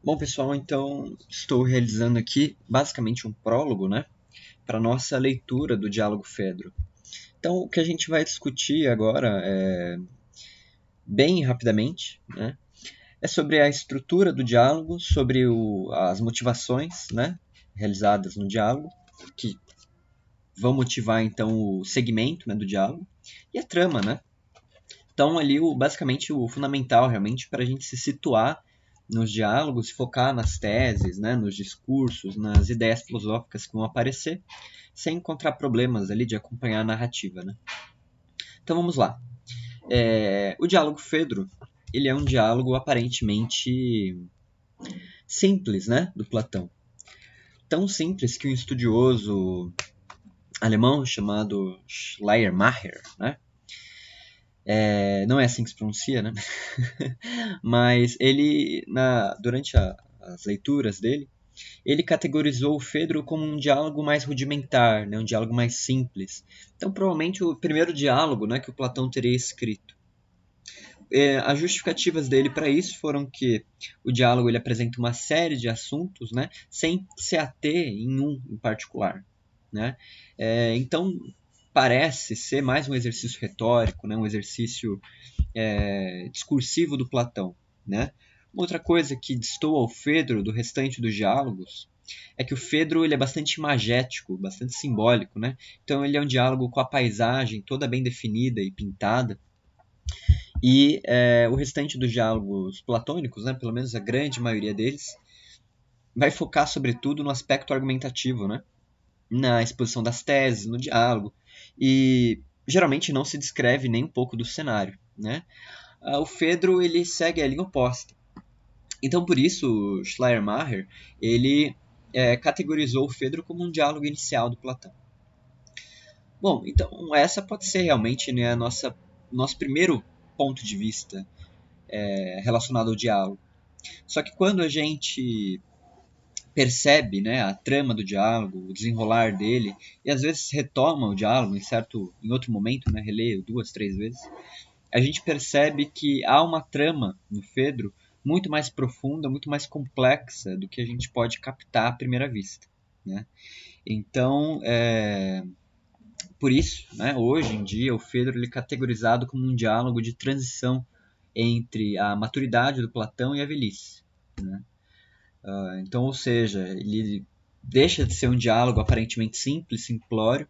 Bom, pessoal, então estou realizando aqui basicamente um prólogo, né, para nossa leitura do Diálogo Fedro. Então, o que a gente vai discutir agora, bem rapidamente, né, é sobre a estrutura do diálogo, sobre as motivações, né, realizadas no diálogo, que vão motivar então o segmento, né, do diálogo, e a trama, né. Então, ali, basicamente, o fundamental, realmente, para a gente se situar nos diálogos, focar nas teses, né, nos discursos, nas ideias filosóficas que vão aparecer, sem encontrar problemas ali de acompanhar a narrativa. Né? Então, vamos lá. O diálogo Fedro, ele é um diálogo aparentemente simples, né, do Platão. Tão simples que um estudioso alemão chamado Schleiermacher, né, não é assim que se pronuncia, né? Mas ele, durante as leituras dele, ele categorizou o Fedro como um diálogo mais rudimentar, né? Um diálogo mais simples. Então, provavelmente, o primeiro diálogo, né, que o Platão teria escrito. As justificativas dele para isso foram que o diálogo ele apresenta uma série de assuntos, né, sem se ater em um em particular. Né? Então, parece ser mais um exercício retórico, né, um exercício discursivo do Platão. Né? Uma outra coisa que destoa o Fedro do restante dos diálogos é que o Fedro ele é bastante imagético, bastante simbólico. Né? Então ele é um diálogo com a paisagem toda bem definida e pintada. E o restante dos diálogos platônicos, né, pelo menos a grande maioria deles, vai focar sobretudo no aspecto argumentativo, né, na exposição das teses, no diálogo, e geralmente não se descreve nem um pouco do cenário. Né? O Fedro ele segue a linha oposta. Então, por isso, o Schleiermacher ele categorizou o Fedro como um diálogo inicial do Platão. Bom, então essa pode ser realmente, né, nosso primeiro ponto de vista relacionado ao diálogo. Só que quando a gente percebe, né, a trama do diálogo, o desenrolar dele, e às vezes retoma o diálogo em outro momento, né, relê 2, 3 vezes, a gente percebe que há uma trama no Fedro muito mais profunda, muito mais complexa do que a gente pode captar à primeira vista. Né? Então, por isso, né, hoje em dia, o Fedro ele é categorizado como um diálogo de transição entre a maturidade do Platão e a velhice. Né? Então, ou seja, ele deixa de ser um diálogo aparentemente simples, simplório,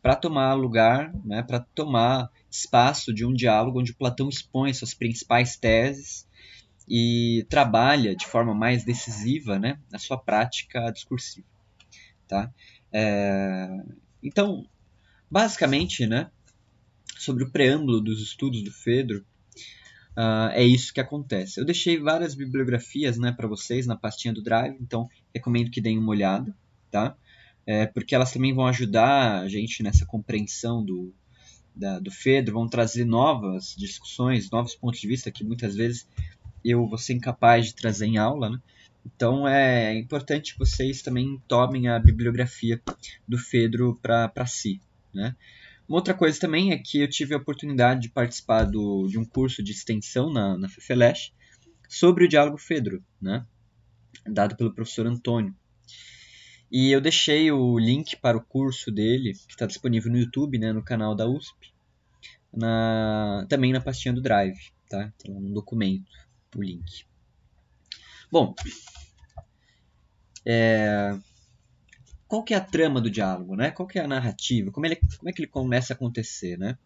para tomar lugar, né, para tomar espaço de um diálogo onde Platão expõe suas principais teses e trabalha de forma mais decisiva, né, a sua prática discursiva. Tá? Então, basicamente, né, sobre o preâmbulo dos estudos do Fedro, é isso que acontece. Eu deixei várias bibliografias, né, para vocês na pastinha do Drive, então recomendo que deem uma olhada, tá? Porque elas também vão ajudar a gente nessa compreensão do Fedro, vão trazer novas discussões, novos pontos de vista que muitas vezes eu vou ser incapaz de trazer em aula, né? Então é importante que vocês também tomem a bibliografia do Fedro para si, né? Uma outra coisa também é que eu tive a oportunidade de participar de um curso de extensão na FEFELESH sobre o diálogo Fedro, né? Dado pelo professor Antônio. E eu deixei o link para o curso dele, que está disponível no YouTube, né, no canal da USP, também na pastinha do Drive, tá? Tem um documento, o link. Bom, qual que é a trama do diálogo, né? Qual que é a narrativa? Como é que ele começa a acontecer, né?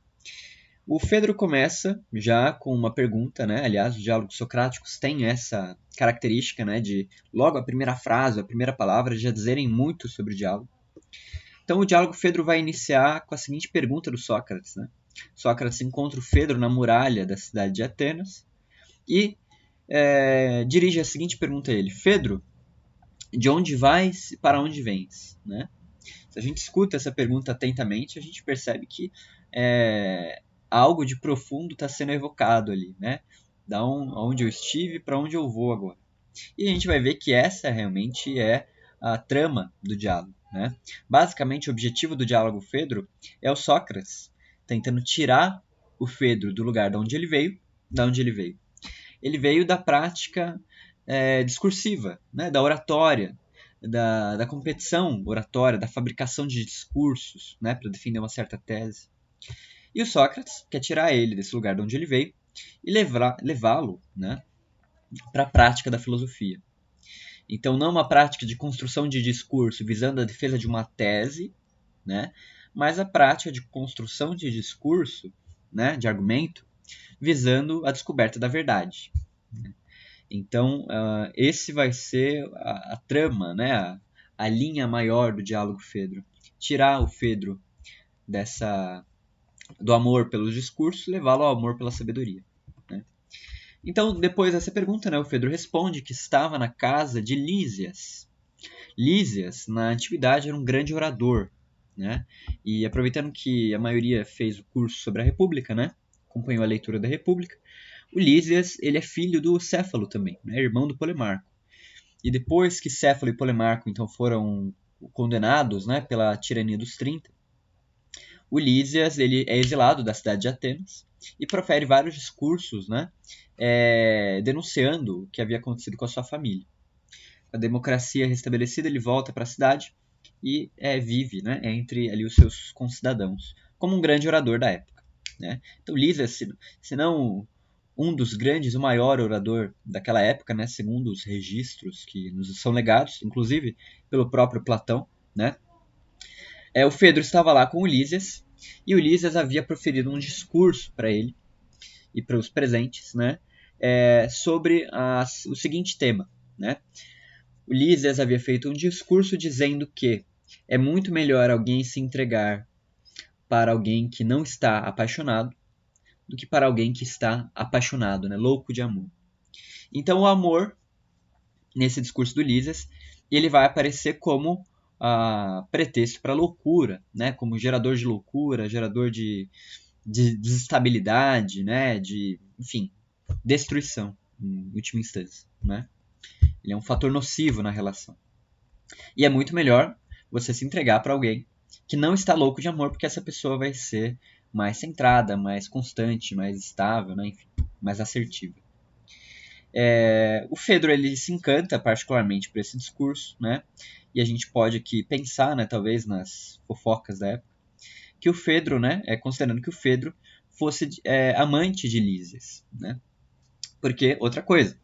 O Fedro começa já com uma pergunta, né? Aliás, os diálogos socráticos têm essa característica, né, de logo a primeira frase, a primeira palavra já dizerem muito sobre o diálogo. Então o diálogo Fedro vai iniciar com a seguinte pergunta do Sócrates, né? Sócrates encontra o Fedro na muralha da cidade de Atenas e dirige a seguinte pergunta a ele: Fedro, de onde vais e para onde vens? Né? Se a gente escuta essa pergunta atentamente, a gente percebe que algo de profundo está sendo evocado ali, né? Da onde eu estive para onde eu vou agora. E a gente vai ver que essa realmente é a trama do diálogo. Né? Basicamente, o objetivo do diálogo Fedro é o Sócrates tentando tirar o Fedro do lugar de onde ele veio. Ele veio da prática discursiva, né, da oratória, da competição oratória, da fabricação de discursos, né, para defender uma certa tese. E o Sócrates quer tirar ele desse lugar de onde ele veio e levá-lo, né, para a prática da filosofia. Então, não uma prática de construção de discurso visando a defesa de uma tese, né, mas a prática de construção de discurso, né, de argumento, visando a descoberta da verdade. Então, esse vai ser a trama, né, a linha maior do diálogo Fedro. Tirar o Fedro do amor pelos discursos e levá-lo ao amor pela sabedoria. Né? Então, depois dessa pergunta, né, o Fedro responde que estava na casa de Lísias. Lísias, na antiguidade, era um grande orador. Né? E aproveitando que a maioria fez o curso sobre a República, né, acompanhou a leitura da República, o Lísias ele é filho do Céfalo também, né, irmão do Polemarco. E depois que Céfalo e Polemarco então foram condenados, né, pela tirania dos 30, o Lísias ele é exilado da cidade de Atenas e profere vários discursos, né, denunciando o que havia acontecido com a sua família. Com a democracia restabelecida, ele volta para a cidade e vive, né, entre ali os seus concidadãos, como um grande orador da época. Né? Então Lísias, se não um dos grandes, o maior orador daquela época, né, segundo os registros que nos são legados, inclusive pelo próprio Platão, né? O Fedro estava lá com o Lísias, e o Lísias havia proferido um discurso para ele e para os presentes, né, sobre o seguinte tema. Né? O Lísias havia feito um discurso dizendo que é muito melhor alguém se entregar para alguém que não está apaixonado do que para alguém que está apaixonado, né, louco de amor. Então o amor, nesse discurso do Lísias, ele vai aparecer como pretexto para loucura, né, como gerador de loucura, gerador de desestabilidade, né, enfim, destruição, em última instância. Né? Ele é um fator nocivo na relação. E é muito melhor você se entregar para alguém que não está louco de amor, porque essa pessoa vai ser mais centrada, mais constante, mais estável, né? Enfim, mais assertiva. O Fedro ele se encanta particularmente por esse discurso, né? E a gente pode aqui pensar, né, talvez nas fofocas da época, que o Fedro, né, considerando que o Fedro fosse amante de Lísias, né? Porque, outra coisa,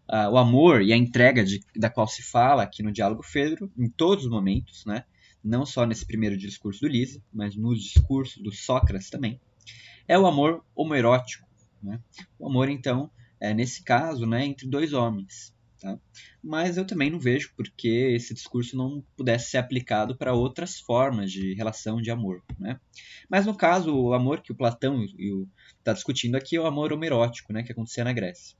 o amor e a entrega da qual se fala aqui no diálogo Fedro, em todos os momentos, né? Não só nesse primeiro discurso do Lísias, mas nos discursos do Sócrates também, é o amor homoerótico. Né? O amor, então, nesse caso, né, entre dois homens. Tá? Mas eu também não vejo por que esse discurso não pudesse ser aplicado para outras formas de relação de amor. Né? Mas no caso, o amor que o Platão está discutindo aqui é o amor homoerótico, né, que acontecia na Grécia.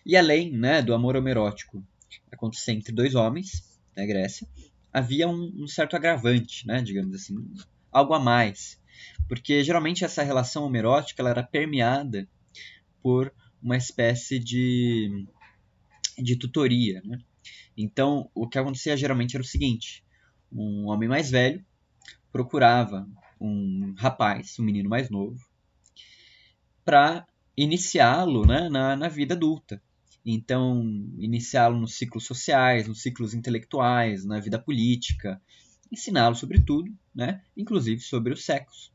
E além, né, do amor homoerótico acontecer entre dois homens na Grécia, havia um certo agravante, né, digamos assim, algo a mais. Porque geralmente essa relação homoerótica ela era permeada por uma espécie de tutoria. Né? Então, o que acontecia geralmente era o seguinte: um homem mais velho procurava um rapaz, um menino mais novo, para iniciá-lo, né, na vida adulta. Então, iniciá-lo nos ciclos sociais, nos ciclos intelectuais, na vida política, ensiná-lo sobre tudo, né, inclusive sobre o sexo.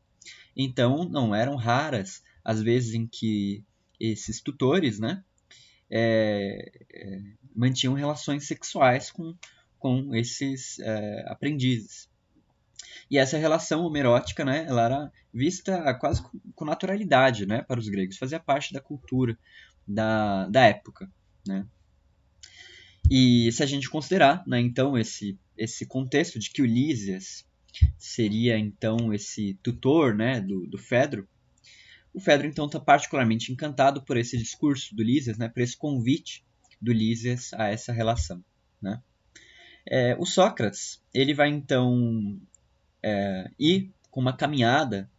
Então, não eram raras as vezes em que esses tutores, né, mantinham relações sexuais com esses aprendizes. E essa relação homerótica, né, ela era vista quase com naturalidade, né, para os gregos, fazia parte da cultura da época. Né? E se a gente considerar, né, então, esse contexto de que o Lísias seria, então, esse tutor, né, do Fedro, o Fedro, então, está particularmente encantado por esse discurso do Lísias, né, por esse convite do Lísias a essa relação. Né? O Sócrates ele vai, então, ir com uma caminhada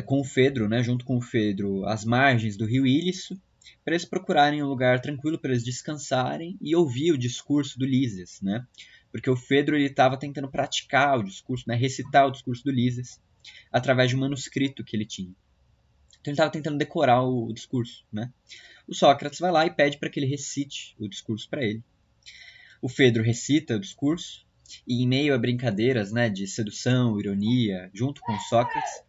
com o Fedro, né, junto com o Fedro, às margens do rio Ílice, para eles procurarem um lugar tranquilo para eles descansarem e ouvir o discurso do Lísias, né? Porque o Fedro estava tentando praticar o discurso, né, recitar o discurso do Lísias, através de um manuscrito que ele tinha. Então ele estava tentando decorar o discurso, né? O Sócrates vai lá e pede para que ele recite o discurso para ele. O Fedro recita o discurso e, em meio a brincadeiras, né, de sedução, ironia, junto com o Sócrates,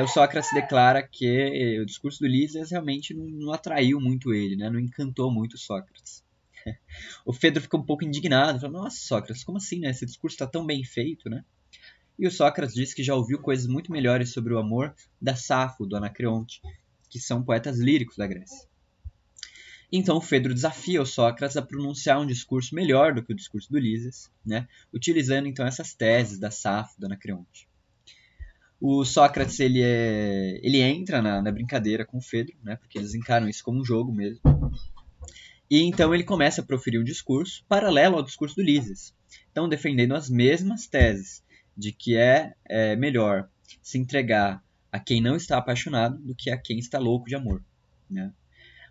o Sócrates declara que o discurso do Lísias realmente não atraiu muito ele, né, não encantou muito o Sócrates. O Fedro fica um pouco indignado, fala: nossa, Sócrates, como assim, né? Esse discurso está tão bem feito, né? E o Sócrates diz que já ouviu coisas muito melhores sobre o amor da Safo, do Anacreonte, que são poetas líricos da Grécia. Então o Fedro desafia o Sócrates a pronunciar um discurso melhor do que o discurso do Lísias, né? Utilizando então essas teses da Safo, do Anacreonte. O Sócrates ele entra na brincadeira com o Fedro, né? Porque eles encaram isso como um jogo mesmo. E então ele começa a proferir um discurso paralelo ao discurso do Lísias. Então, defendendo as mesmas teses de que é melhor se entregar a quem não está apaixonado do que a quem está louco de amor, né?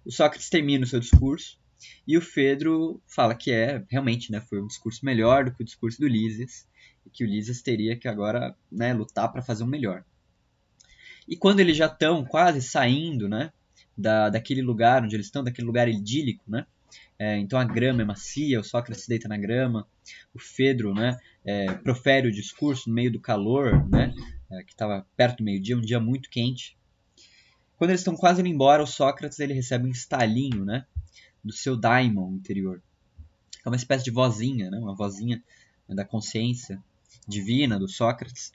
O Sócrates termina o seu discurso e o Fedro fala que realmente, né, foi um discurso melhor do que o discurso do Lísias e que o Lísias teria que agora, né, lutar para fazer um melhor. E quando eles já estão quase saindo, né, daquele lugar onde eles estão, daquele lugar idílico, né? Então a grama é macia, o Sócrates se deita na grama, o Fedro, né, profere o discurso no meio do calor, né, que estava perto do meio-dia, um dia muito quente. Quando eles estão quase indo embora, o Sócrates ele recebe um estalinho, né, do seu daimon interior. É uma espécie de vozinha, né, uma vozinha da consciência divina do Sócrates,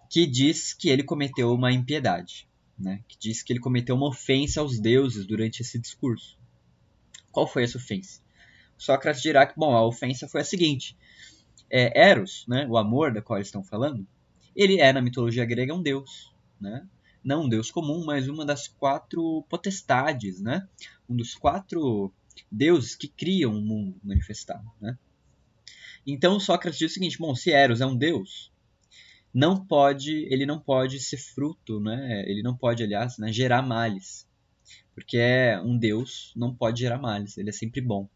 que diz que ele cometeu uma impiedade, né, que diz que ele cometeu uma ofensa aos deuses durante esse discurso. Qual foi essa ofensa? Sócrates dirá que, bom, a ofensa foi a seguinte: Eros, né, o amor da qual eles estão falando, ele na mitologia grega, um deus, né? Não um deus comum, mas uma das 4 potestades, né? Um dos 4 deuses que criam o mundo manifestado, né? Então Sócrates diz o seguinte: bom, se Eros é um deus, ele não pode ser fruto, né? Ele não pode, aliás, né, gerar males, porque um deus não pode gerar males, ele é sempre bom.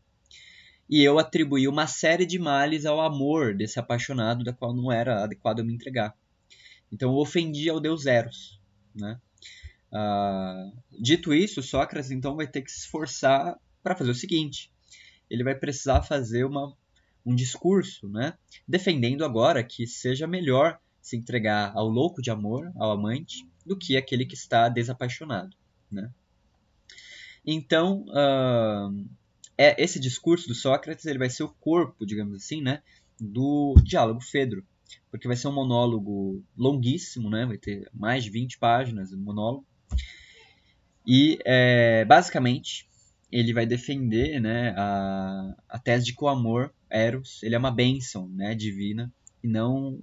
E eu atribuí uma série de males ao amor desse apaixonado, da qual não era adequado eu me entregar. Então eu ofendi ao deus Eros, né? Dito isso, Sócrates então vai ter que se esforçar para fazer o seguinte: ele vai precisar fazer um discurso, né, defendendo agora que seja melhor se entregar ao louco de amor, ao amante, do que aquele que está desapaixonado, né? Então, esse discurso do Sócrates ele vai ser o corpo, digamos assim, né, do diálogo Fedro, porque vai ser um monólogo longuíssimo, né, vai ter mais de 20 páginas de monólogo, e basicamente ele vai defender, né, a tese de que o amor, Eros, ele é uma bênção, né, divina e não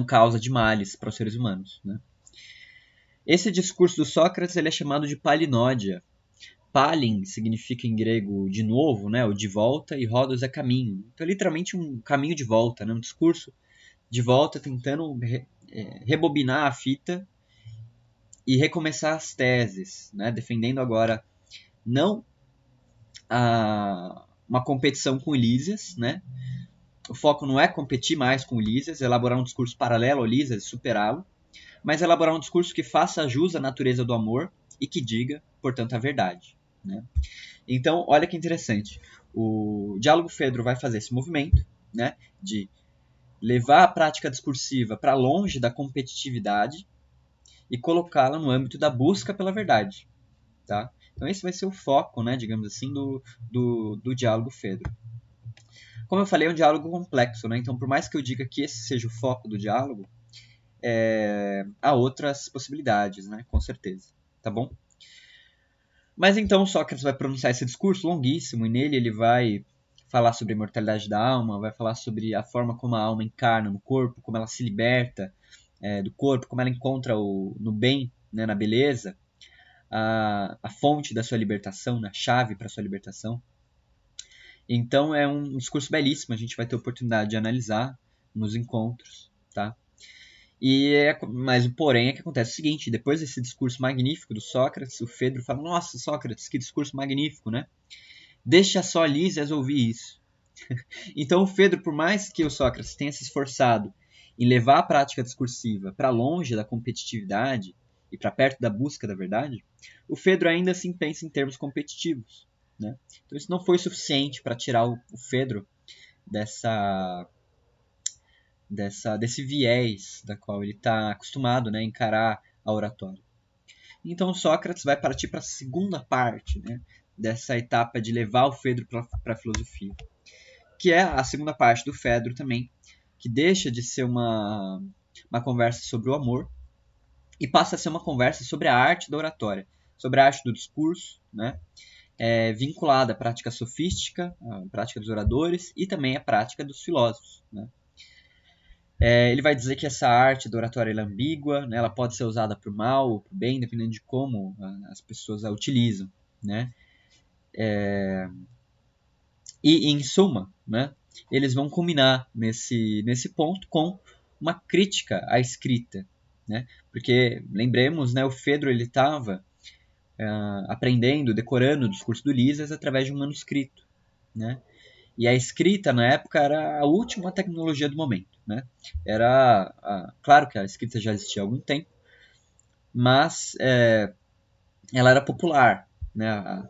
causa de males para os seres humanos, né? Esse discurso do Sócrates ele é chamado de palinódia. Palin significa em grego de novo, né, ou de volta, e rhodos é caminho. Então é literalmente um caminho de volta, né, um discurso de volta tentando rebobinar a fita e recomeçar as teses, né, defendendo agora não uma competição com Lísias, né? O foco não é competir mais com Lísias, elaborar um discurso paralelo ao Lísias e superá-lo, mas elaborar um discurso que faça jus à natureza do amor e que diga, portanto, a verdade, né? Então, olha que interessante. O Diálogo Fedro vai fazer esse movimento, né, de levar a prática discursiva para longe da competitividade e colocá-la no âmbito da busca pela verdade, tá? Então esse vai ser o foco, né, digamos assim, do Diálogo Fedro. Como eu falei, é um diálogo complexo, né? Então por mais que eu diga que esse seja o foco do diálogo, há outras possibilidades, né? Com certeza, tá bom? Mas então Sócrates vai pronunciar esse discurso longuíssimo e nele ele vai falar sobre a imortalidade da alma, vai falar sobre a forma como a alma encarna no corpo, como ela se liberta do corpo, como ela encontra no bem, né, na beleza, a fonte da sua libertação, a chave para a sua libertação. Então é um discurso belíssimo, a gente vai ter oportunidade de analisar nos encontros, tá? Mas o porém é que acontece o seguinte: depois desse discurso magnífico do Sócrates, o Fedro fala: nossa, Sócrates, que discurso magnífico, né? Deixa só Lísias ouvir isso. Então o Fedro, por mais que o Sócrates tenha se esforçado em levar a prática discursiva para longe da competitividade, e para perto da busca da verdade, o Fedro ainda assim pensa em termos competitivos, né? Então isso não foi suficiente para tirar o Fedro desse viés da qual ele está acostumado, né, a encarar a oratória. Então Sócrates vai partir para a segunda parte, né, dessa etapa de levar o Fedro para a filosofia, que é a segunda parte do Fedro também, que deixa de ser uma conversa sobre o amor e passa a ser uma conversa sobre a arte da oratória, sobre a arte do discurso, né, vinculada à prática sofística, à prática dos oradores e também à prática dos filósofos, né. Ele vai dizer que essa arte da oratória é ambígua, né, ela pode ser usada para o mal ou para o bem, dependendo de como as pessoas a utilizam, né. E, em suma, né, eles vão culminar nesse ponto com uma crítica à escrita, né, porque, lembremos, né, o Fedro estava aprendendo, decorando o discurso do Lísias através de um manuscrito, né, e a escrita na época era a última tecnologia do momento, né, claro que a escrita já existia há algum tempo, mas ela era popular, né, a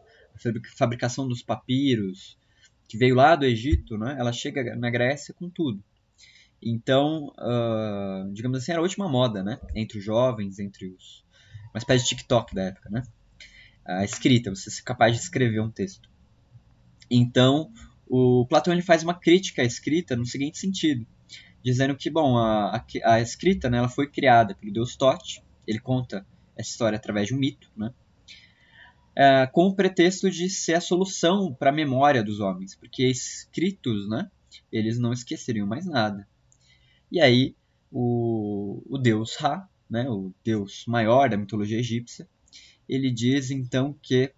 fabricação dos papiros, que veio lá do Egito, né, ela chega na Grécia com tudo. Então, digamos assim, era a última moda, né, entre os jovens, uma espécie de TikTok da época, né, a escrita, você ser capaz de escrever um texto. Então, o Platão ele faz uma crítica à escrita no seguinte sentido, dizendo que, bom, a escrita, né, ela foi criada pelo deus Tote, ele conta essa história através de um mito, né, com o pretexto de ser a solução para a memória dos homens, porque escritos, né, eles não esqueceriam mais nada. E aí o deus Ra, né, o deus maior da mitologia egípcia, ele diz então que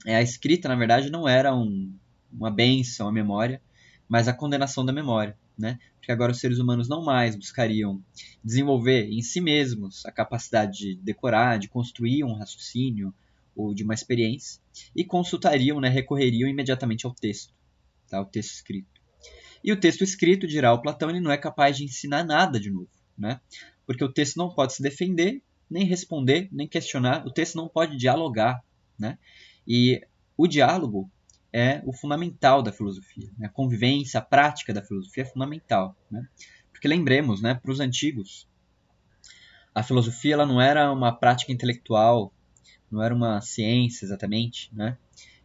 a escrita, na verdade, não era uma bênção à memória, mas a condenação da memória, né? Porque agora os seres humanos não mais buscariam desenvolver em si mesmos a capacidade de decorar, de construir um raciocínio ou de uma experiência, e consultariam, né, recorreriam imediatamente ao texto, tá? O texto escrito. E o texto escrito, dirá o Platão, ele não é capaz de ensinar nada de novo, né? Porque o texto não pode se defender, nem responder, nem questionar, o texto não pode dialogar, né? E o diálogo é o fundamental da filosofia, né? A convivência, a prática da filosofia é fundamental, né? Porque lembremos, né, para os antigos, a filosofia ela não era uma prática intelectual, não era uma ciência exatamente, né?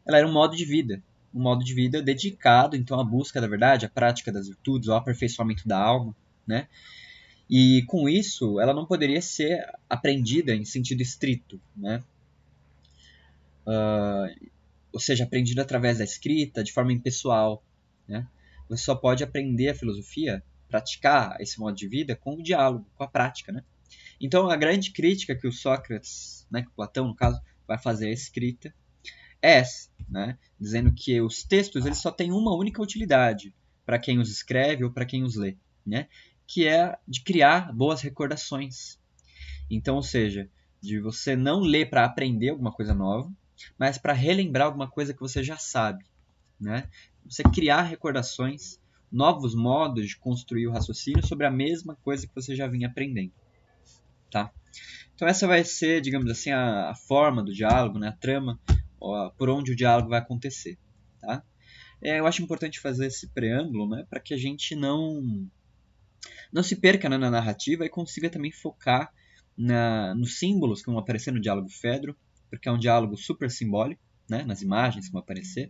Ela era um modo de vida dedicado então à busca da verdade, à prática das virtudes, ao aperfeiçoamento da alma, né? E com isso, ela não poderia ser aprendida em sentido estrito, né? Ou seja, aprendida através da escrita, de forma impessoal, né? Você só pode aprender a filosofia, praticar esse modo de vida com o diálogo, com a prática, né? Então, a grande crítica que o Sócrates, né, que o Platão, no caso, vai fazer à escrita é essa, né? Dizendo que os textos eles só têm uma única utilidade para quem os escreve ou para quem os lê, né? Que é de criar boas recordações. Então, ou seja, de você não ler para aprender alguma coisa nova, mas para relembrar alguma coisa que você já sabe, né? Você criar recordações, novos modos de construir o raciocínio sobre a mesma coisa que você já vinha aprendendo, tá? Então essa vai ser, digamos assim, a forma do diálogo, né? A trama, por onde o diálogo vai acontecer, tá? Eu acho importante fazer esse preâmbulo, né? Para que a gente não se perca, né, na narrativa e consiga também focar nos símbolos que vão aparecer no diálogo Fedro, porque é um diálogo super simbólico, né, nas imagens que vão aparecer,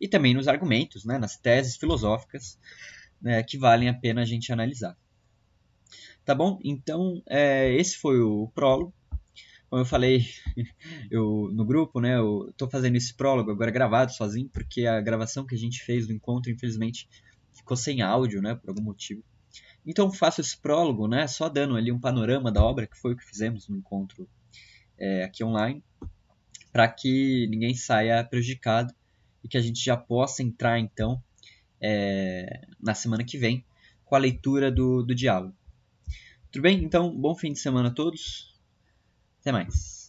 e também nos argumentos, né, nas teses filosóficas, né, que valem a pena a gente analisar. Tá bom? Então, esse foi o prólogo. Como eu falei no grupo, né, eu estou fazendo esse prólogo agora gravado sozinho, porque a gravação que a gente fez do encontro, infelizmente, ficou sem áudio, né, por algum motivo. Então faço esse prólogo, né, só dando ali um panorama da obra, que foi o que fizemos no encontro aqui online, para que ninguém saia prejudicado e que a gente já possa entrar, então, na semana que vem, com a leitura do diálogo. Tudo bem? Então, bom fim de semana a todos. Até mais.